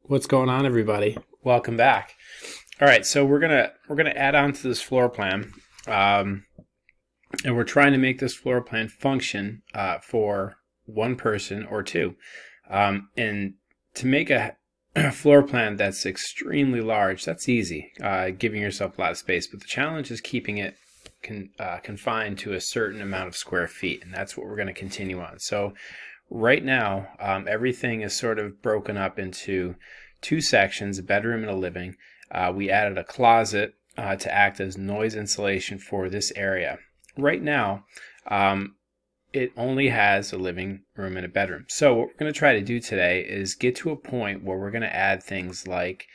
What's going on, everybody? Welcome back. All right, so we're gonna add on to this floor plan, and we're trying to make this floor plan function for one person or two. And to make a floor plan that's extremely large, that's easy, giving yourself a lot of space. But the challenge is keeping it confined to a certain amount of square feet, and that's what we're going to continue on. So right now, everything is sort of broken up into two sections, a bedroom and a living. We added a closet to act as noise insulation for this area. Right now, it only has a living room and a bedroom. So what we're going to try to do today is get to a point where we're going to add things like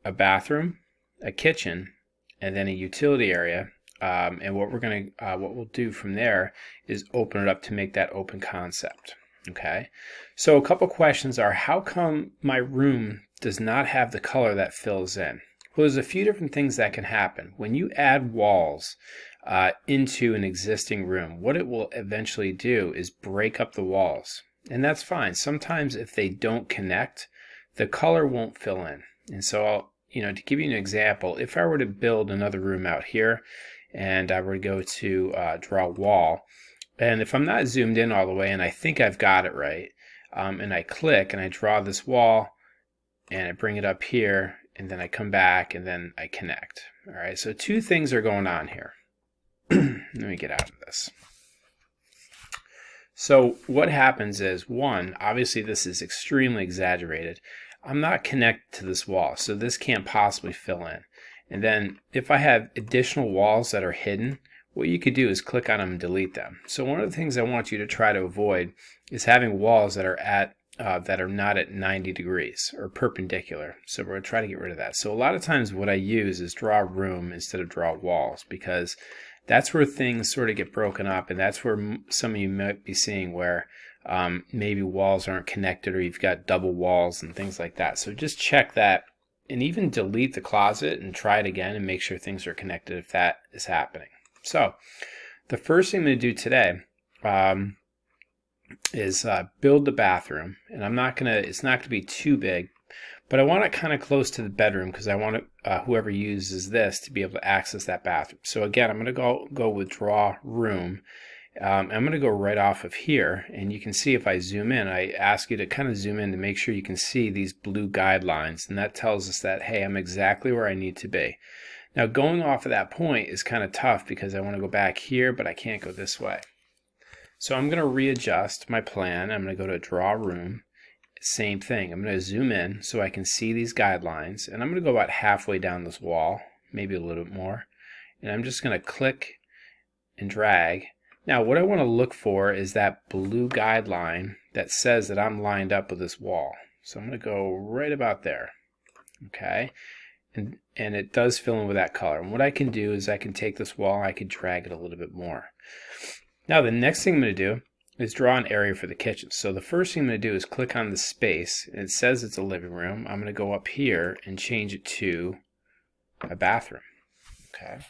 a bathroom, a kitchen, and then a utility area. And what we'll do from there is open it up to make that open concept. Okay, so a couple questions are: how come my room does not have the color that fills in? Well, there's a few different things that can happen when you add walls into an existing room. What it will eventually do is break up the walls, and that's fine. Sometimes if they don't connect, the color won't fill in. And so to give you an example, if I were to build another room out here and I were to go to draw a wall, and if I'm not zoomed in all the way and I think I've got it right, and I click and I draw this wall and I bring it up here, and then I come back and then I connect. All right, so two things are going on here. Let me get out of this. So what happens is, one, obviously this is extremely exaggerated. I'm not connected to this wall, so this can't possibly fill in. And then if I have additional walls that are hidden, what you could do is click on them and delete them. So one of the things I want you to try to avoid is having walls that are not at 90 degrees or perpendicular. So we're going to try to get rid of that. So a lot of times what I use is draw a room instead of draw walls, because that's where things sort of get broken up, and that's where some of you might be seeing where maybe walls aren't connected, or you've got double walls and things like that. So just check that, and even delete the closet and try it again and make sure things are connected if that is happening. So the first thing I'm going to do today is build the bathroom, and it's not going to be too big, but I want it kind of close to the bedroom because I want whoever uses this to be able to access that bathroom. So again, I'm going to go with draw room. I'm going to go right off of here, and you can see if I zoom in, I ask you to kind of zoom in to make sure you can see these blue guidelines, and that tells us that, hey, I'm exactly where I need to be. Now going off of that point is kind of tough because I want to go back here, but I can't go this way. So I'm going to readjust my plan. I'm going to go to draw room. Same thing. I'm going to zoom in so I can see these guidelines, and I'm going to go about halfway down this wall, maybe a little bit more, and I'm just going to click and drag. Now what I want to look for is that blue guideline that says that I'm lined up with this wall. So I'm going to go right about there. Okay, and it does fill in with that color. And what I can do is I can take this wall, I can drag it a little bit more. Now the next thing I'm going to do is draw an area for the kitchen. So the first thing I'm going to do is click on the space, and it says it's a living room. I'm going to go up here and change it to a bathroom. Okay.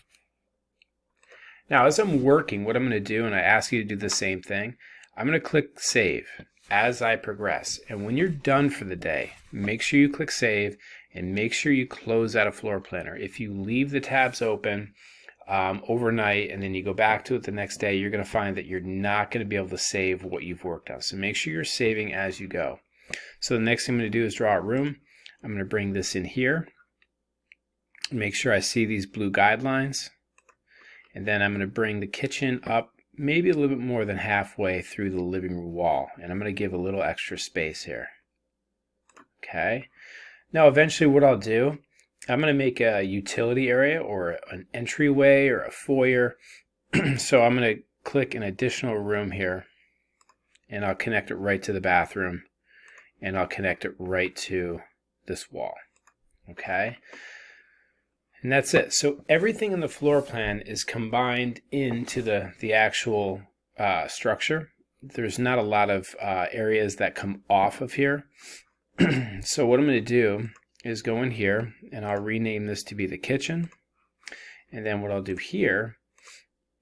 Now as I'm working, what I'm going to do, and I ask you to do the same thing, I'm going to click save as I progress. And when you're done for the day, make sure you click save and make sure you close out a floor planner. If you leave the tabs open overnight and then you go back to it the next day, you're going to find that you're not going to be able to save what you've worked on. So make sure you're saving as you go. So the next thing I'm going to do is draw a room. I'm going to bring this in here, make sure I see these blue guidelines, and then I'm going to bring the kitchen up maybe a little bit more than halfway through the living room wall, and I'm going to give a little extra space here. Okay. Now eventually what I'll do, I'm going to make a utility area or an entryway or a foyer. So I'm going to click an additional room here, and I'll connect it right to the bathroom, and I'll connect it right to this wall. Okay, and that's it. So everything in the floor plan is combined into the actual structure. There's not a lot of areas that come off of here. So what I'm going to do is go in here, and I'll rename this to be the kitchen, and then what I'll do here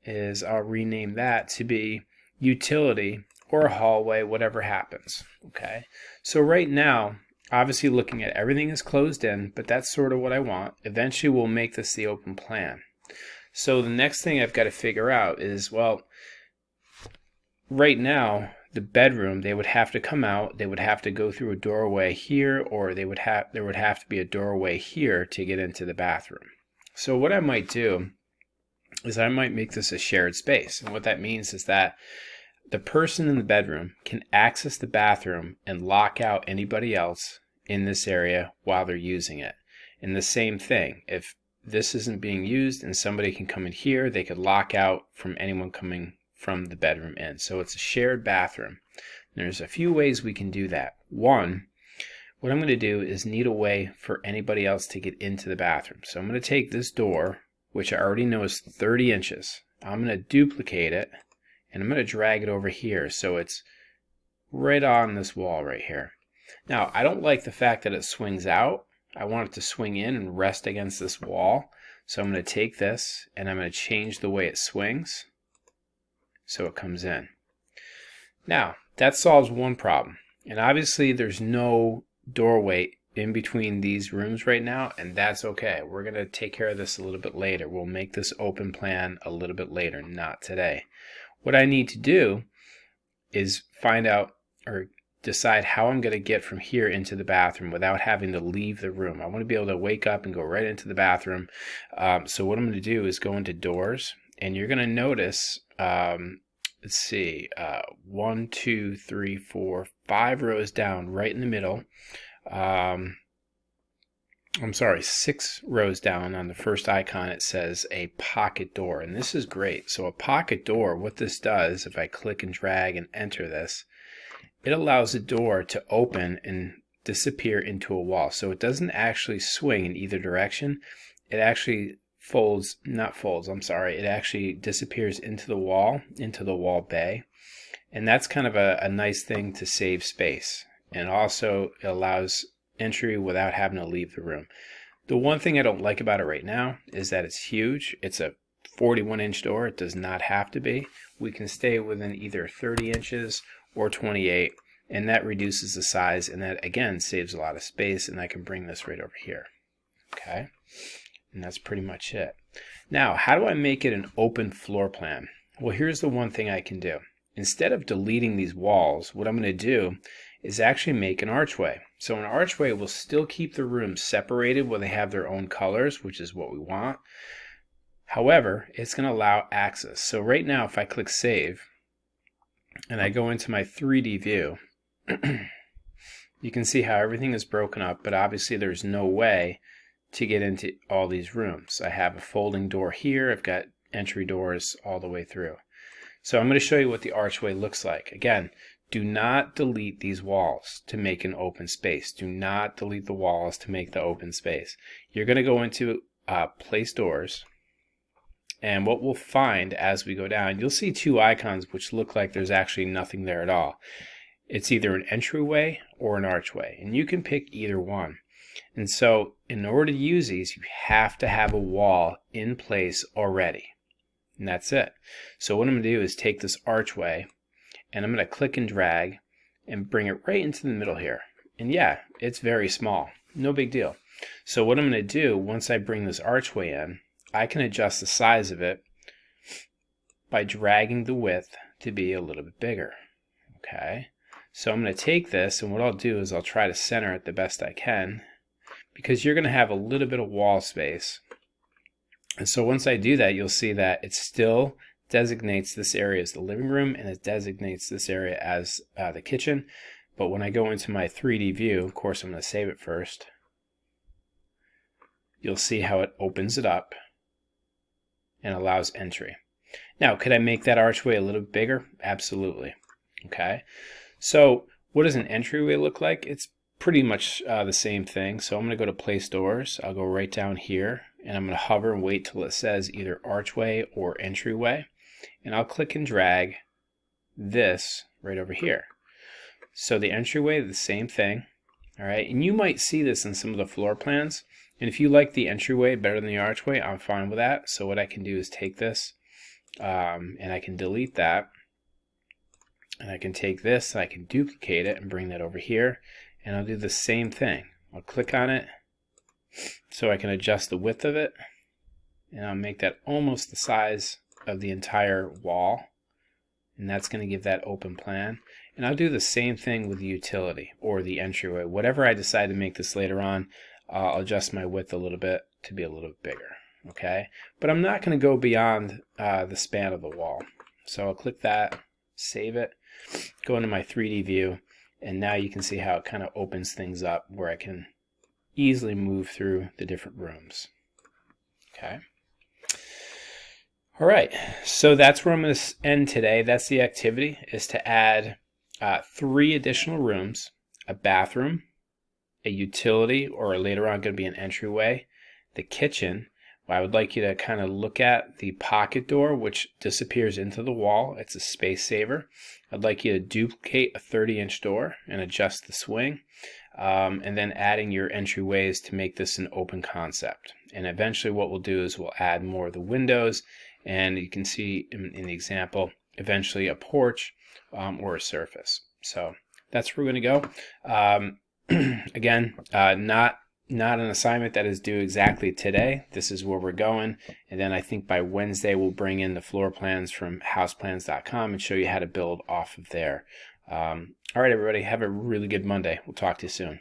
is I'll rename that to be utility or hallway, whatever happens. Okay, so right now Obviously looking at everything is closed in, but that's sort of what I want. Eventually we'll make this the open plan. So the next thing I've got to figure out is, well, right now the bedroom, they would have to come out, they would have to go through a doorway here, or there would have to be a doorway here to get into the bathroom. So what I might do is I might make this a shared space. And what that means is that the person in the bedroom can access the bathroom and lock out anybody else in this area while they're using it. And the same thing, if this isn't being used and somebody can come in here, they could lock out from anyone coming from the bedroom in. So it's a shared bathroom. There's a few ways we can do that. One, what I'm going to do is need a way for anybody else to get into the bathroom. So I'm going to take this door, which I already know is 30 inches. I'm going to duplicate it, and I'm going to drag it over here so it's right on this wall right here. Now, I don't like the fact that it swings out. I want it to swing in and rest against this wall. So I'm going to take this and I'm going to change the way it swings so it comes in. Now, that solves one problem. And obviously there's no doorway in between these rooms right now, and that's okay. We're going to take care of this a little bit later. We'll make this open plan a little bit later, not today. What I need to do is find out or decide how I'm going to get from here into the bathroom without having to leave the room. I want to be able to wake up and go right into the bathroom. So what I'm going to do is go into doors, and you're going to notice, let's see, 1, 2, 3, 4, 5 rows down right in the middle. I'm sorry, 6 rows down on the first icon it says a pocket door, and this is great. So a pocket door, what this does, if I click and drag and enter this, it allows the door to open and disappear into a wall. So it doesn't actually swing in either direction. It actually it actually disappears into the wall bay. And that's kind of a nice thing to save space. And also it allows entry without having to leave the room. The one thing I don't like about it right now is that it's huge. It's a 41-inch door. It does not have to be. We can stay within either 30 inches or 28, and that reduces the size, and that again saves a lot of space, and I can bring this right over here. Okay, and that's pretty much it. Now, how do I make it an open floor plan? Well, here's the one thing I can do. Instead of deleting these walls, what I'm going to do is actually make an archway. So an archway will still keep the rooms separated where they have their own colors, which is what we want. However, it's going to allow access. So right now, if I click Save, and I go into my 3D view, you can see how everything is broken up, but obviously there's no way to get into all these rooms. I have a folding door here. I've got entry doors all the way through. So I'm going to show you what the archway looks like. Again, do not delete these walls to make an open space. Do not delete the walls to make the open space. You're going to go into Place Doors, and what we'll find as we go down, you'll see 2 icons which look like there's actually nothing there at all. It's either an entryway or an archway, and you can pick either one. And so in order to use these, you have to have a wall in place already. And that's it. So what I'm going to do is take this archway, and I'm going to click and drag and bring it right into the middle here. And yeah, it's very small. No big deal. So what I'm going to do, once I bring this archway in, I can adjust the size of it by dragging the width to be a little bit bigger. Okay, so I'm going to take this, and what I'll do is I'll try to center it the best I can, because you're going to have a little bit of wall space. And so once I do that, you'll see that it still designates this area as the living room, and it designates this area as the kitchen. But when I go into my 3D view, of course I'm going to save it first, you'll see how it opens it up and allows entry. Now, could I make that archway a little bit bigger? Absolutely. Okay, so what does an entryway look like? It's pretty much the same thing. So I'm going to go to Place Doors. I'll go right down here, and I'm going to hover and wait till it says either archway or entryway, and I'll click and drag this right over here. So the entryway, the same thing. All right, and you might see this in some of the floor plans, and if you like the entryway better than the archway, I'm fine with that. So what I can do is take this and I can delete that, and I can take this and I can duplicate it and bring that over here, and I'll do the same thing. I'll click on it so I can adjust the width of it, and I'll make that almost the size of the entire wall, and that's going to give that open plan. And I'll do the same thing with the utility or the entryway. Whatever I decide to make this later on, I'll adjust my width a little bit to be a little bit bigger. Okay, but I'm not going to go beyond the span of the wall. So I'll click that, save it, go into my 3D view, and now you can see how it kind of opens things up where I can easily move through the different rooms. Okay. All right, so that's where I'm going to end today. That's the activity, is to add 3 additional rooms, a bathroom, a utility, or later on going to be an entryway, the kitchen. I would like you to kind of look at the pocket door, which disappears into the wall. It's a space saver. I'd like you to duplicate a 30-inch door and adjust the swing, and then adding your entryways to make this an open concept. And eventually what we'll do is we'll add more of the windows, and you can see in the example, eventually a porch or a surface. So that's where we're going to go. Again, not an assignment that is due exactly today. This is where we're going, and then I think by Wednesday we'll bring in the floor plans from houseplans.com and show you how to build off of there. All right, everybody, have a really good Monday. We'll talk to you soon.